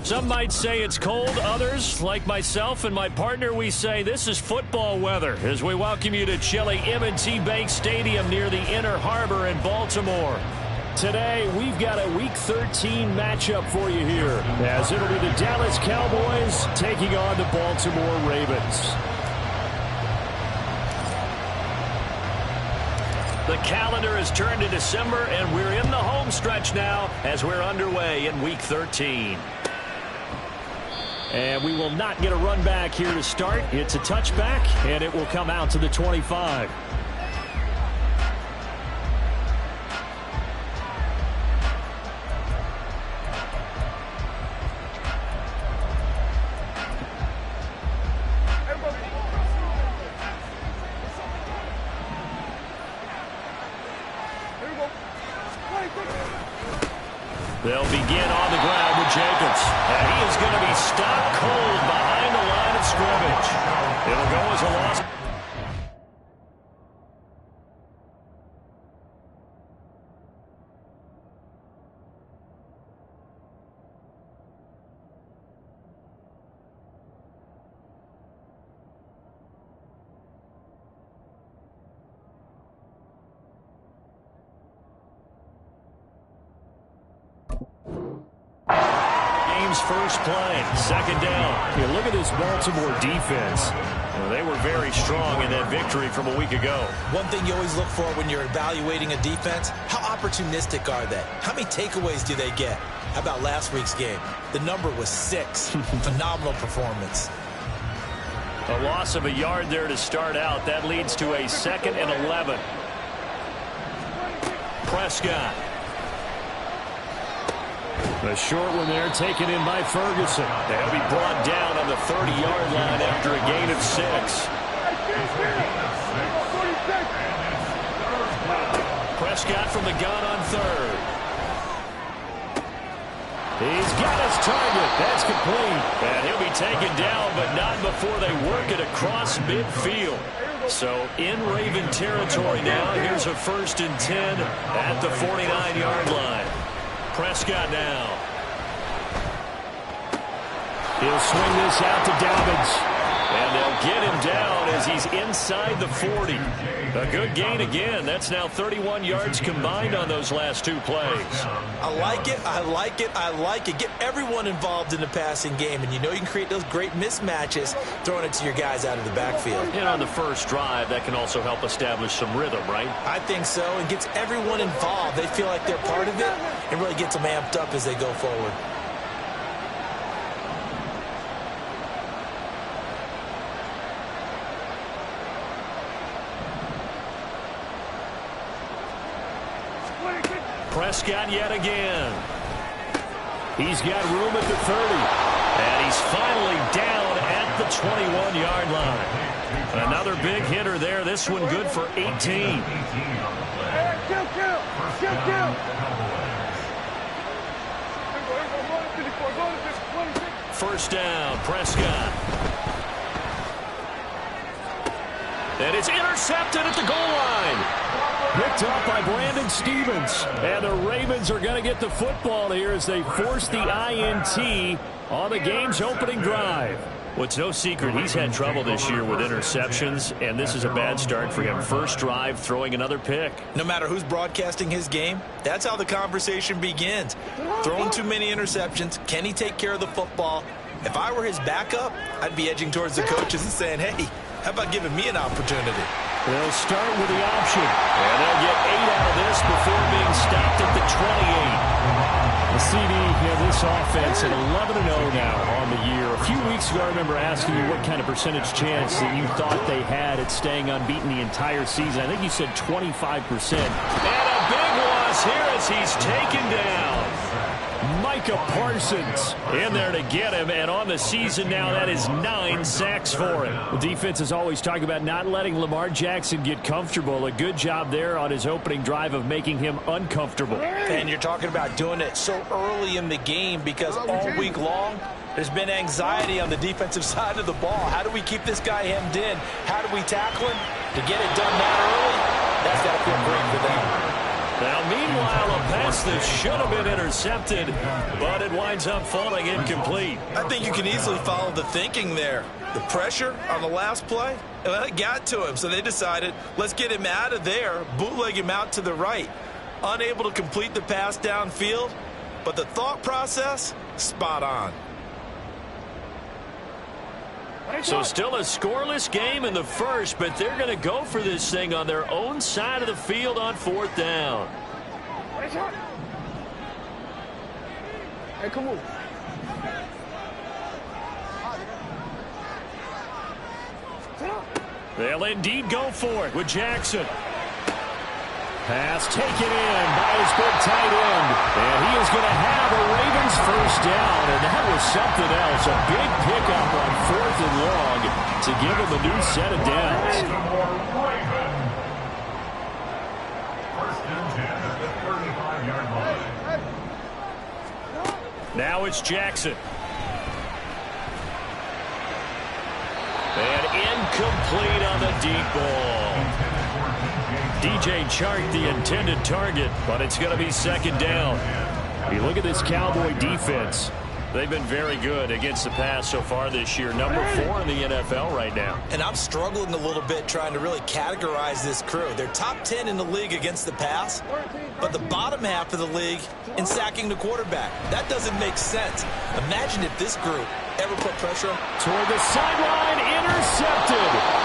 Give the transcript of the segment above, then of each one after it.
Some might say it's cold. Others, like myself and my partner, we say this is football weather as we welcome you to chilly M&T Bank Stadium near the Inner Harbor in Baltimore. Today, we've got a Week 13 matchup for you here, as it'll be the Dallas Cowboys taking on the Baltimore Ravens. The calendar has turned to December, and we're in the home stretch now as we're underway in Week 13. And we will not get a run back here to start. It's a touchback, and it will come out to the 25. They'll begin on the ground with Jacobs. And he is going to be stopped cold behind the line of scrimmage. It'll go as a loss. First play, second down. Yeah, look at this Baltimore defense. Well, they were very strong in that victory from a week ago. One thing you always look for when you're evaluating a defense, how opportunistic are they? How many takeaways do they get? How about last week's game? The number was 6. Phenomenal performance. A loss of a yard there to start out. That leads to a 2nd and 11. Prescott. The short one there taken in by Ferguson. They'll be brought down on the 30-yard line after a gain of 6. Prescott from the gun on 3rd. He's got his target. That's complete. And he'll be taken down, but not before they work it across midfield. So in Raven territory now. Here's a 1st and 10 at the 49-yard line. Prescott now. He'll swing this out to Dobbins. And they'll get him down as he's inside the 40. A good gain again. That's now 31 yards combined on those last 2 plays. I like it. I like it. I like it. Get everyone involved in the passing game. And you know you can create those great mismatches throwing it to your guys out of the backfield. And on the first drive, that can also help establish some rhythm, right? I think so. And gets everyone involved. They feel like they're part of it. And really gets them amped up as they go forward. Prescott yet again. He's got room at the 30. And he's finally down at the 21-yard line. Another big hitter there. This one good for 18. First down, Prescott. And it's intercepted at the goal line. Picked up by Brandon Stevens. And the Ravens are going to get the football here as they force the INT on the game's opening drive. Well, it's no secret he's had trouble this year with interceptions, and this is a bad start for him. First drive, throwing another pick. No matter who's broadcasting his game, that's how the conversation begins. Throwing too many interceptions. Can he take care of the football? If I were his backup, I'd be edging towards the coaches and saying, hey, how about giving me an opportunity? They'll start with the option. And they'll get 8 out of this before being stopped at the 28. The CD, this offense at 11-0 now on the year. A few weeks ago, I remember asking you what kind of percentage chance that you thought they had at staying unbeaten the entire season. I think you said 25%. And a big loss here as he's taken down. Micah Parsons in there to get him, and on the season now, that is 9 sacks for him. The defense is always talking about not letting Lamar Jackson get comfortable. A good job there on his opening drive of making him uncomfortable. And you're talking about doing it so early in the game because all week long, there's been anxiety on the defensive side of the ball. How do we keep this guy hemmed in? How do we tackle him? To get it done that early, that's got to feel great for them. Now, meanwhile, a pass that should have been intercepted, but it winds up falling incomplete. I think you can easily follow the thinking there. The pressure on the last play, well, it got to him, so they decided, let's get him out of there, bootleg him out to the right. Unable to complete the pass downfield, but the thought process, spot on. So still a scoreless game in the first, but they're going to go for this thing on their own side of the field on 4th down. Hey, come on. They'll indeed go for it with Jackson. Pass taken in by his big tight end. And he is going to have a Ravens first down. And that was something else. A big pickup on 4th and long to give him a new set of downs. First and 10 at the 35-yard line. Now it's Jackson. And incomplete on the deep ball. DJ Chark, the intended target, but it's going to be 2nd down. You look at this Cowboy defense. They've been very good against the pass so far this year. Number 4 in the NFL right now. And I'm struggling a little bit trying to really categorize this crew. They're top 10 in the league against the pass, but the bottom half of the league in sacking the quarterback. That doesn't make sense. Imagine if this group ever put pressure toward the sideline, intercepted.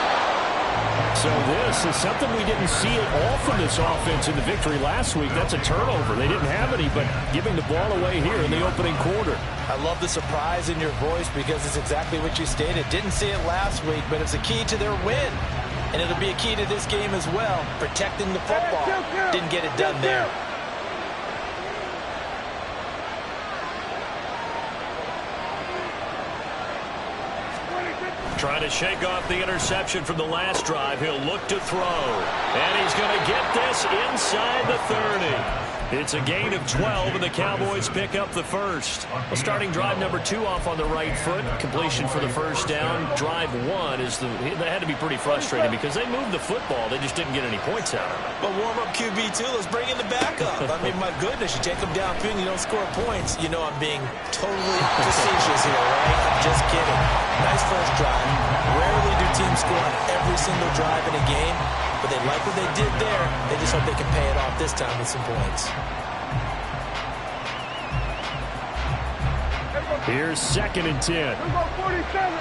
So this is something we didn't see at all from this offense in the victory last week. That's a turnover. They didn't have any, but giving the ball away here in the opening quarter. I love the surprise in your voice because it's exactly what you stated. Didn't see it last week, but it's a key to their win. And it'll be a key to this game as well, protecting the football. Didn't get it done there. Trying to shake off the interception from the last drive. He'll look to throw. And he's going to get this inside the 30. It's a gain of 12, and the Cowboys pick up the first. Well, starting drive number 2 off on the right foot. Completion for the first down. Drive 1 is that had to be pretty frustrating because they moved the football. They just didn't get any points out of it. But warm-up QB2, let's bring in the backup. I mean, my goodness, you take them downfield and you don't score points. You know I'm being totally facetious here, right? I'm just kidding. Nice first drive. Rarely do teams score on every single drive in a game, but they like what they did there. They just hope they can pay it off this time with some points. Here's 2nd and 10. Here we go, 47.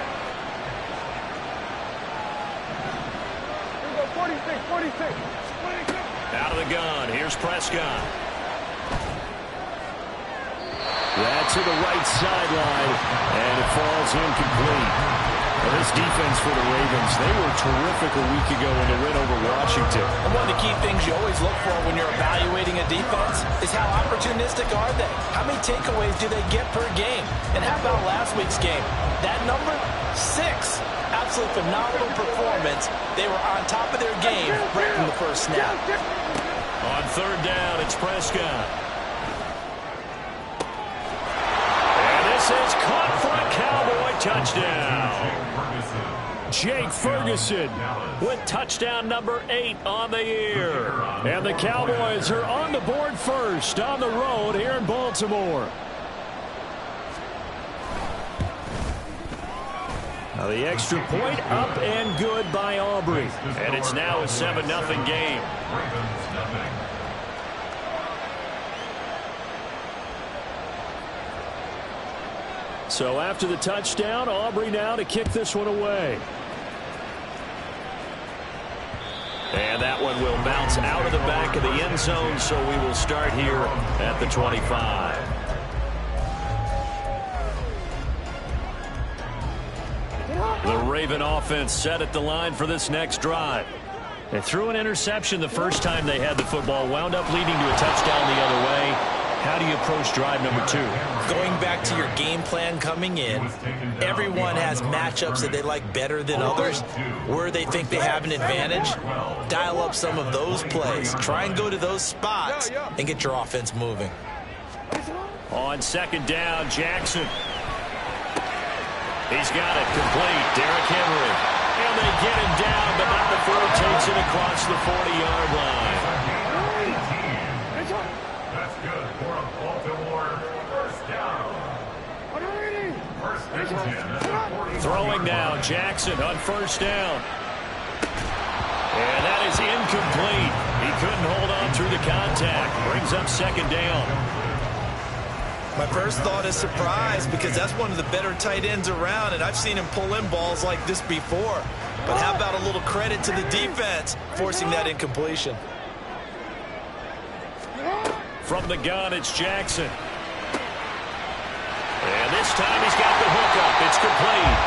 Here we go, 46. Out of the gun. Here's Prescott. That's to the right sideline, and it falls incomplete. Well, this defense for the Ravens, they were terrific a week ago in the win over Washington. And one of the key things you always look for when you're evaluating a defense is how opportunistic are they? How many takeaways do they get per game? And how about last week's game? That number, 6. Absolutely phenomenal performance. They were on top of their game right from the first snap. On 3rd down, it's Prescott. And this is caught for a Cowboy touchdown. Jake Ferguson with touchdown number 8 on the year. And the Cowboys are on the board first on the road here in Baltimore. Now the extra point up and good by Aubrey. And it's now a 7-0 game. So after the touchdown, Aubrey now to kick this one away. And that one will bounce out of the back of the end zone, so we will start here at the 25. The Raven offense set at the line for this next drive. They threw an interception the first time they had the football, wound up leading to a touchdown the other way. How do you approach drive number 2? Going back to your game plan coming in, everyone has matchups that they like better than others, where they think they have an advantage. Dial up some of those plays. Try and go to those spots and get your offense moving. On 2nd down, Jackson. He's got it complete. Derrick Henry. And they get him down, but not before he takes it across the 40-yard line. Throwing now, Jackson on first down. And that is incomplete. He couldn't hold on through the contact. Brings up second down. My first thought is surprise because that's one of the better tight ends around, and I've seen him pull in balls like this before. But how about a little credit to the defense forcing that incompletion? From the gun, it's Jackson. And this time he's got the hook up. It's complete.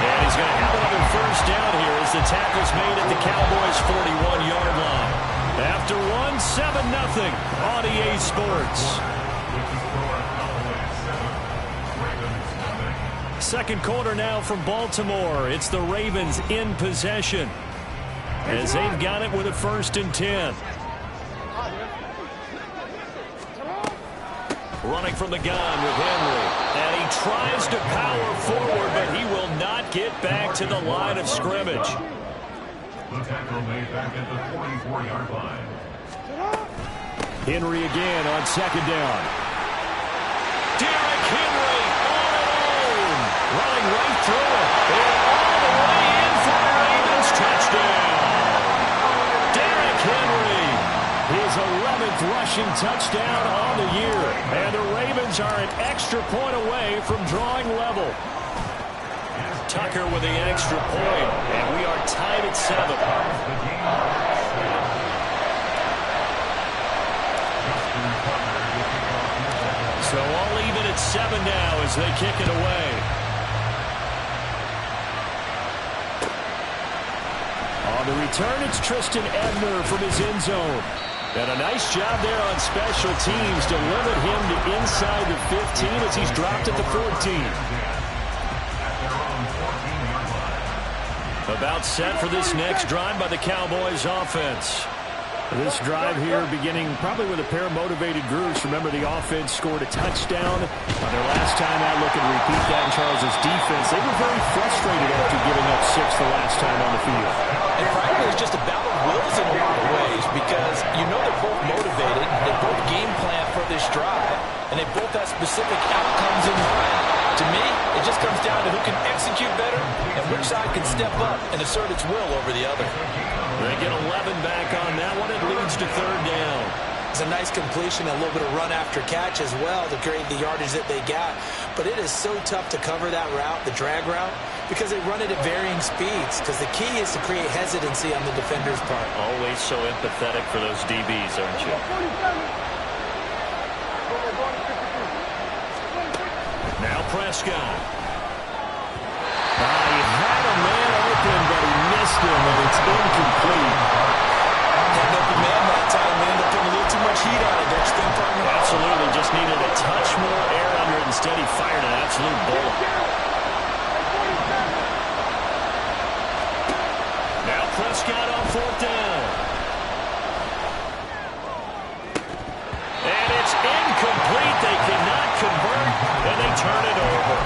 And he's going to have another first down here as the tackle's made at the Cowboys' 41-yard line. After one, 7-0 on EA Sports. Second quarter now from Baltimore. It's the Ravens in possession as they've got it with a 1st and 10. Running from the gun with Henry. And he tries to power forward, but he will not get back to the line of scrimmage. The tackle made back at the 44-yard line. Henry again on second down. Derrick Henry on and on. Running right through it. And all the way in for a Ravens touchdown. Derrick Henry. His 11th rushing touchdown on the year. And the Ravens are an extra point away from drawing level. Tucker with the extra point. And we are tied at 7. So all even at 7 now as they kick it away. On the return, it's Tristan Ebner from his end zone. And a nice job there on special teams to limit him to inside the 15 as he's dropped at the 14. About set for this next drive by the Cowboys offense. This drive here beginning probably with a pair of motivated groups. Remember, the offense scored a touchdown on their last time out. Looking to repeat that in Charles' defense. They were very frustrated after giving up 6 the last time on the field. And frankly, it's just a battle of wills in a lot of ways because you know they're both motivated. They both game plan for this drive, and they both have specific outcomes in mind. To me, it just comes down to who can execute better and which side can step up and assert its will over the other. They get 11 back on that one. It leads to third down. It's a nice completion, a little bit of run after catch as well to create the yardage that they got. But it is so tough to cover that route, the drag route, because they run it at varying speeds. Because the key is to create hesitancy on the defender's part. Always so empathetic for those DBs, aren't you? Now Prescott. He had a man open, but he missed him, and it's incomplete. Had an open man that time, man. They're putting a little too much heat on it, don't you think, partner? Absolutely. Just needed a touch more air under it. Instead, he fired an absolute bullet. Now Prescott on 4th down. And it's incomplete. They cannot convert, and they turn it over.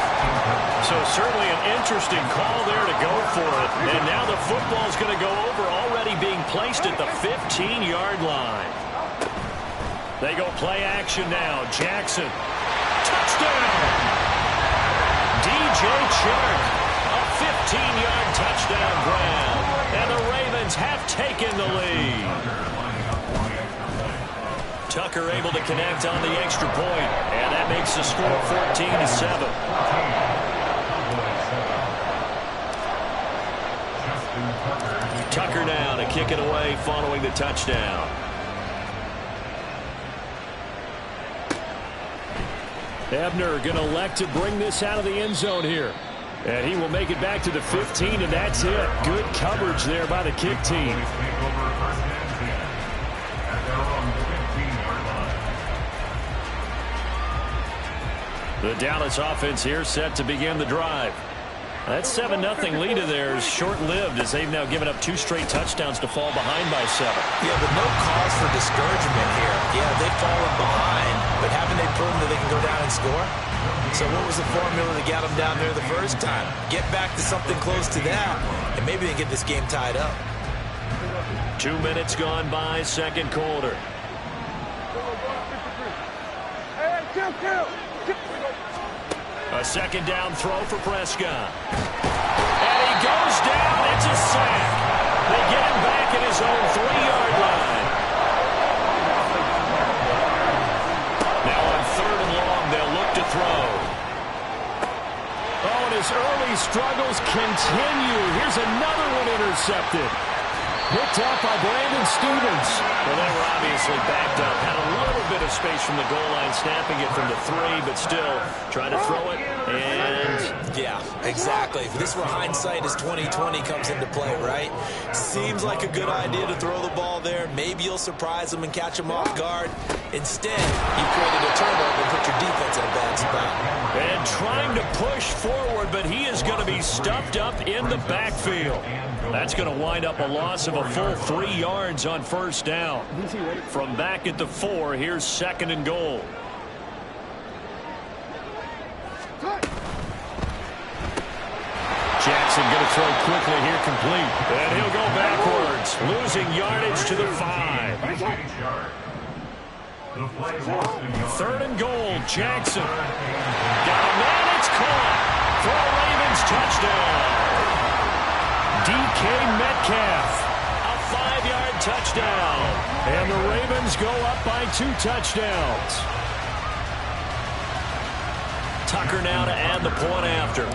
So certainly an interesting call there to go for it. And now the football's going to go over, already being placed at the 15-yard line. They go play action now. Jackson. Touchdown! DJ Chark. A 15-yard touchdown grab. And the Ravens have taken the lead. Tucker able to connect on the extra point. And that makes the score 14-7. Tucker now to kick it away following the touchdown. Ebner going to elect to bring this out of the end zone here. And he will make it back to the 15, and that's it. Good coverage there by the kick team. The Dallas offense here set to begin the drive. That 7-0 lead of theirs short-lived as they've now given up 2 straight touchdowns to fall behind by 7. Yeah, but no cause for discouragement here. Yeah, they've fallen behind, but haven't they proven that they can go down and score? So what was the formula that got them down there the first time? Get back to something close to that, and maybe they can get this game tied up. 2 minutes gone by, second quarter. Hey, kill. A second down throw for Prescott. And he goes down. It's a sack. They get him back at his own 3-yard line. Now on 3rd and long, they'll look to throw. Oh, and his early struggles continue. Here's another one intercepted. Picked up by Brandon Stevens. Well, they were obviously backed up. Had a little bit of space from the goal line, snapping it from the 3, but still trying to throw it. And yeah, exactly. If this were hindsight as 2020 comes into play, right? Seems like a good idea to throw the ball there. Maybe you'll surprise them and catch them off guard. Instead, you created a turnover and put your defense in a bad spot. And trying to push forward, but he is going to be stuffed up in the backfield. That's going to wind up a loss of a full 3 yards on 1st down. From back at the 4, here's 2nd and goal. Jackson going to throw quickly here, complete. And he'll go backwards, losing yardage to the 5. 3rd and goal, Jackson. Got a man, it's caught for a Ravens touchdown. DK Metcalf, a 5-yard touchdown. And the Ravens go up by 2 touchdowns. Tucker now to add the point after.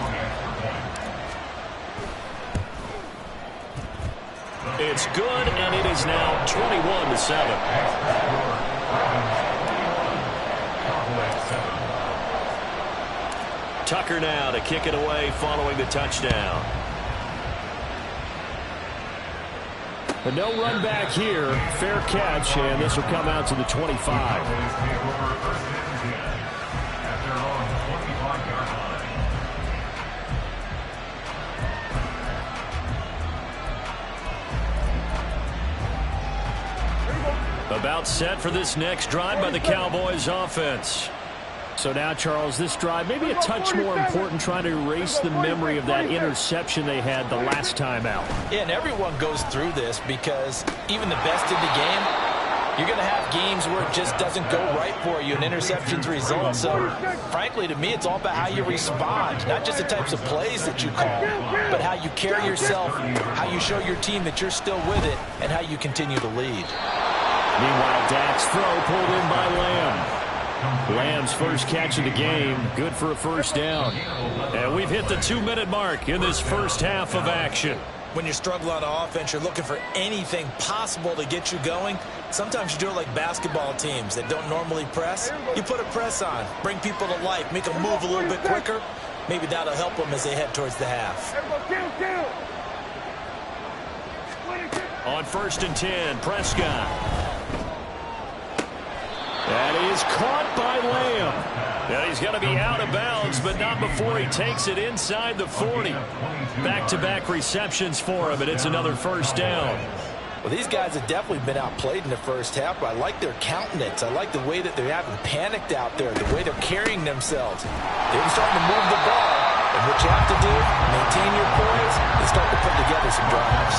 It's good, and it is now 21-7. Tucker now to kick it away following the touchdown. But no run back here. Fair catch, and this will come out to the 25. About set for this next drive by the Cowboys offense. So now, Charles, this drive maybe a touch more important, trying to erase the memory of that interception they had the last time out. Yeah, and everyone goes through this because even the best in the game, you're going to have games where it just doesn't go right for you, and interceptions result. So, frankly, to me, it's all about how you respond, not just the types of plays that you call, but how you carry yourself, how you show your team that you're still with it, and how you continue to lead. Meanwhile, Dak's throw pulled in by Lamb. Lamb's first catch of the game, good for a 1st down. And we've hit the 2-minute mark in this first half of action. When you struggle on offense, you're looking for anything possible to get you going. Sometimes you do it like basketball teams that don't normally press. You put a press on, bring people to life, make them move a little bit quicker. Maybe that'll help them as they head towards the half. On 1st and 10, Prescott. That is caught by Lamb. Now he's going to be out of bounds, but not before he takes it inside the 40. Back-to-back receptions for him, and it's another 1st down. Well, these guys have definitely been outplayed in the first half, but I like their countenance. I like the way that they haven't panicked out there, the way they're carrying themselves. They're starting to move the ball, and what you have to do, maintain your poise and start to put together some drives.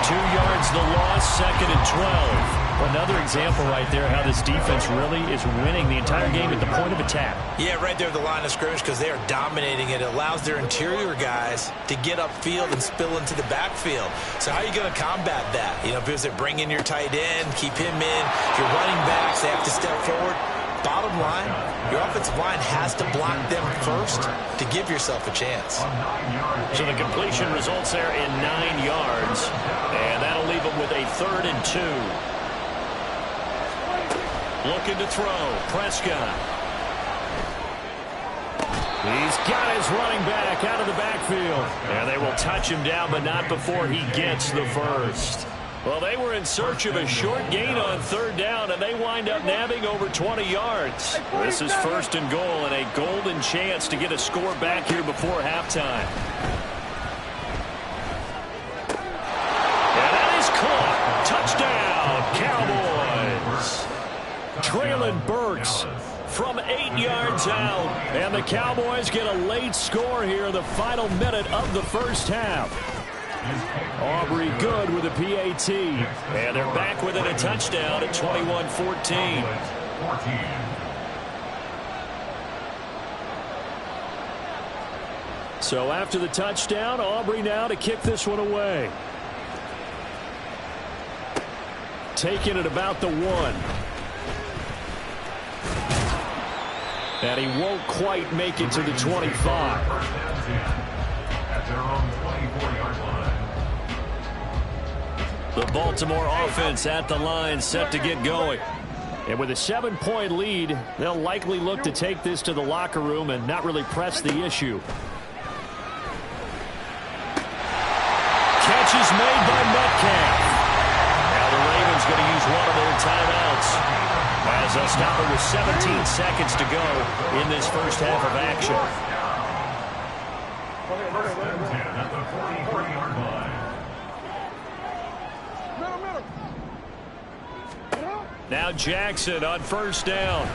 2 yards the loss, 2nd and 12. Another example right there how this defense really is winning the entire game at the point of attack. Yeah, right there at the line of scrimmage because they are dominating it. It allows their interior guys to get upfield and spill into the backfield. So how are you going to combat that? You know, because they bring in your tight end, keep him in. Your running backs, they have to step forward. Bottom line, your offensive line has to block them first to give yourself a chance. So the completion results there in 9 yards, and that'll leave them with a 3rd and 2. Looking to throw, Prescott. He's got his running back out of the backfield. And they will touch him down, but not before he gets the first. Well, they were in search of a short gain on 3rd down, and they wind up nabbing over 20 yards. This is 1st and goal, and a golden chance to get a score back here before halftime. And that is caught. Touchdown, Cowboys. Traylon Burks from 8 yards out. And the Cowboys get a late score here in the final minute of the first half. Aubrey Good with a PAT. And they're back within a touchdown at 21-14. So after the touchdown, Aubrey now to kick this one away. Taking it about the 1. And he won't quite make it to the 25. At their own 24-yard line. The Baltimore offense at the line, set to get going. And with a 7-point lead, they'll likely look to take this to the locker room and not really press the issue. Catch is made by Metcalf. Now the Ravens going to use one of their timeouts as they'll stop it with 17 seconds to go in this first half of action. At the 43-yard line. Now Jackson on first down.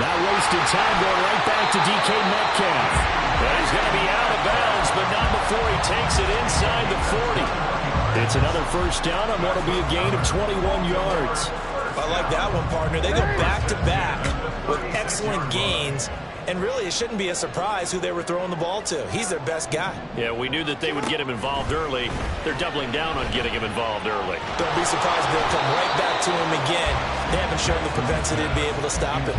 Not wasting time, going right back to DK Metcalf. But he's going to be out of bounds, but not before he takes it inside the 40. It's another first down on what will be a gain of 21 yards. I like that one, partner. They go back-to-back with excellent gains. And really, it shouldn't be a surprise who they were throwing the ball to. He's their best guy. Yeah, we knew that they would get him involved early. They're doubling down on getting him involved early. Don't be surprised they'll come right back to him again. They haven't shown the propensity to be able to stop him.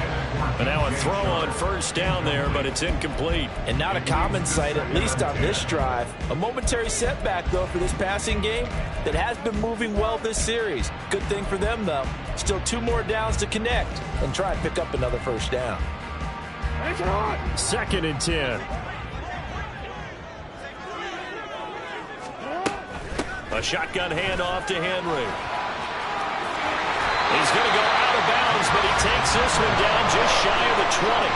But now a throw on first down there, but it's incomplete. And not a common sight, at least on this drive. A momentary setback, though, for this passing game that has been moving well this series. Good thing for them, though. Still 2 more downs to connect and try and pick up another first down. 2nd and 10. A shotgun handoff to Henry. He's going to go out of bounds, but he takes this one down just shy of the 20.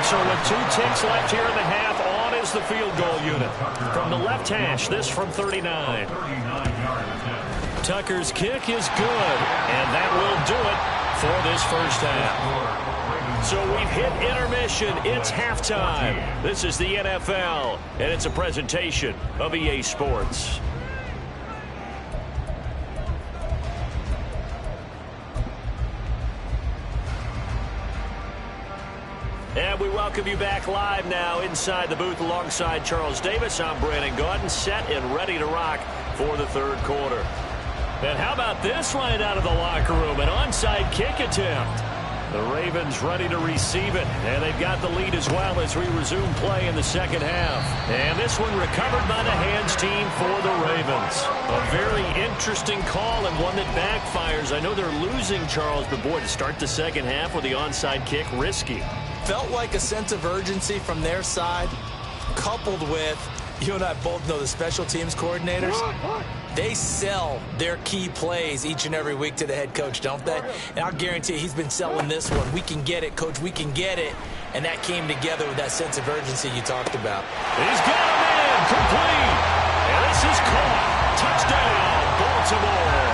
So with 2 ticks left here in the half, on is the field goal unit. From the left hash, this from 39. Tucker's kick is good, and that will do it for this first half. So we've hit intermission. It's halftime. This is the NFL, and it's a presentation of EA Sports. And we welcome you back live now inside the booth alongside Charles Davis. I'm Brandon Gaudin, set and ready to rock for the third quarter. And how about this right out of the locker room? An onside kick attempt. The Ravens ready to receive it, and they've got the lead as well as we resume play in the second half. And this one recovered by the hands team for the Ravens. A very interesting call and one that backfires. I know they're losing, Charles, but boy, to start the second half with the onside kick, risky. Felt like a sense of urgency from their side, coupled with, you and I both know the special teams coordinators. They sell their key plays each and every week to the head coach, don't they? And I'll guarantee he's been selling this one. We can get it, coach. We can get it. And that came together with that sense of urgency you talked about. He's got him in, complete. And this is caught. Touchdown, Baltimore.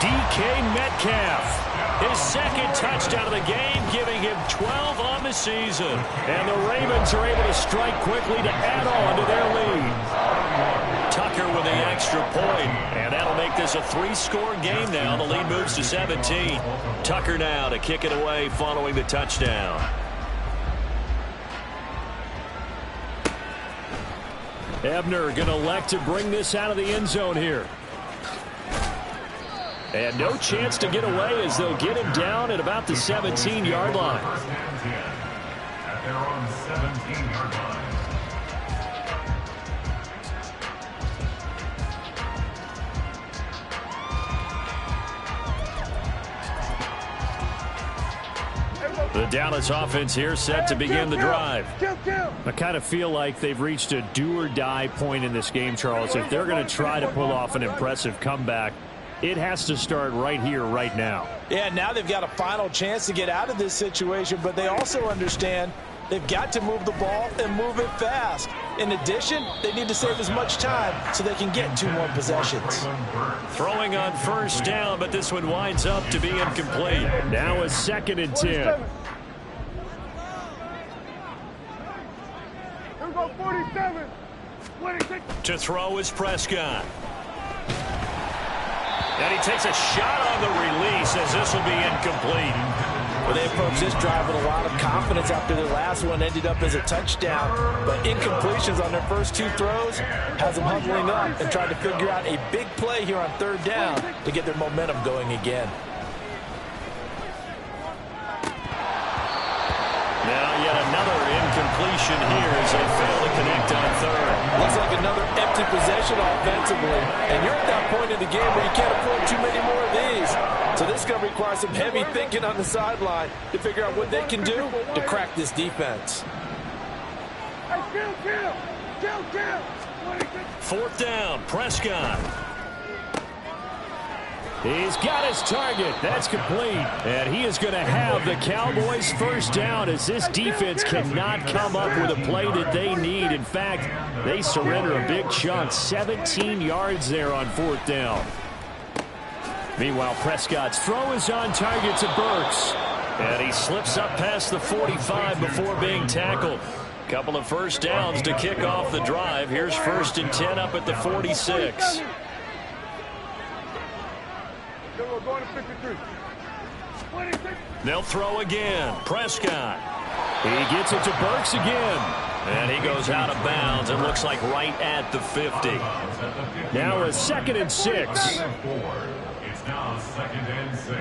DK Metcalf. His second touchdown of the game, giving him 12 on the season. And the Ravens are able to strike quickly to add on to their lead. Tucker with the extra point, and that'll make this a 3-score game now. The lead moves to 17. Tucker now to kick it away following the touchdown. Ebner going to elect to bring this out of the end zone here. And no chance to get away as they'll get him down at about the 17-yard line. At their own 17-yard line. The Dallas offense here set to begin the drive. I kind of feel like they've reached a do-or-die point in this game, Charles. If they're going to try to pull off an impressive comeback, it has to start right here, right now. Yeah, now they've got a final chance to get out of this situation, but they also understand they've got to move the ball and move it fast. In addition, they need to save as much time so they can get 2 more possessions. Throwing on first down, but this one winds up to be incomplete. Now a 2nd and 10. Here we go, 47. 26. To throw is Prescott. And he takes a shot on the release as this will be incomplete. Well, they approached this drive with a lot of confidence after their last one ended up as a touchdown. But incompletions on their first two throws has them huddling up and trying to figure out a big play here on third down to get their momentum going again. Now yet another incompletion here as they fail to connect on third. Looks like another empty possession offensively. And you're at that point in the game where you can't afford too many more of these. So this is going to require some heavy thinking on the sideline to figure out what they can do to crack this defense. Fourth down, Prescott. He's got his target. That's complete. And he is going to have the Cowboys first down as this defense cannot come up with a play that they need. In fact, they surrender a big chunk. 17 yards there on fourth down. Meanwhile, Prescott's throw is on target to Burks. And he slips up past the 45 before being tackled. Couple of first downs to kick off the drive. Here's 1st and 10 up at the 46. They'll throw again. Prescott. He gets it to Burks again. And he goes out of bounds. It looks like right at the 50. Now a 2nd and 6. It's now 2nd and 6.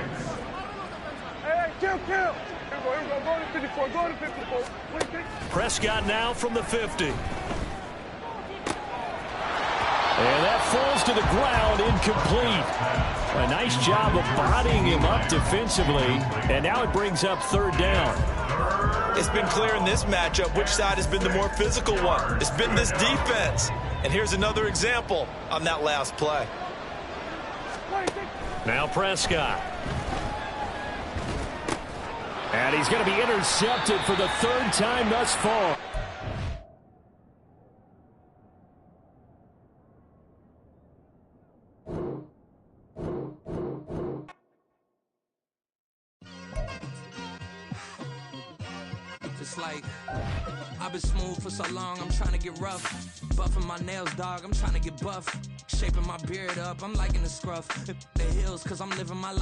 Hey, kill. Here we go. Go to 54. Go to 54. Prescott now from the 50. And that falls to the ground, incomplete. A nice job of bodying him up defensively. And now it brings up third down. It's been clear in this matchup which side has been the more physical one. It's been this defense. And here's another example on that last play. Now Prescott. And he's going to be intercepted for the third time thus far. It's like I've been smooth for so long, I'm trying to get rough. Buffing my nails, dog, I'm trying to get buff. Shaping my beard up, I'm liking the scruff. The hills, cause I'm living my life.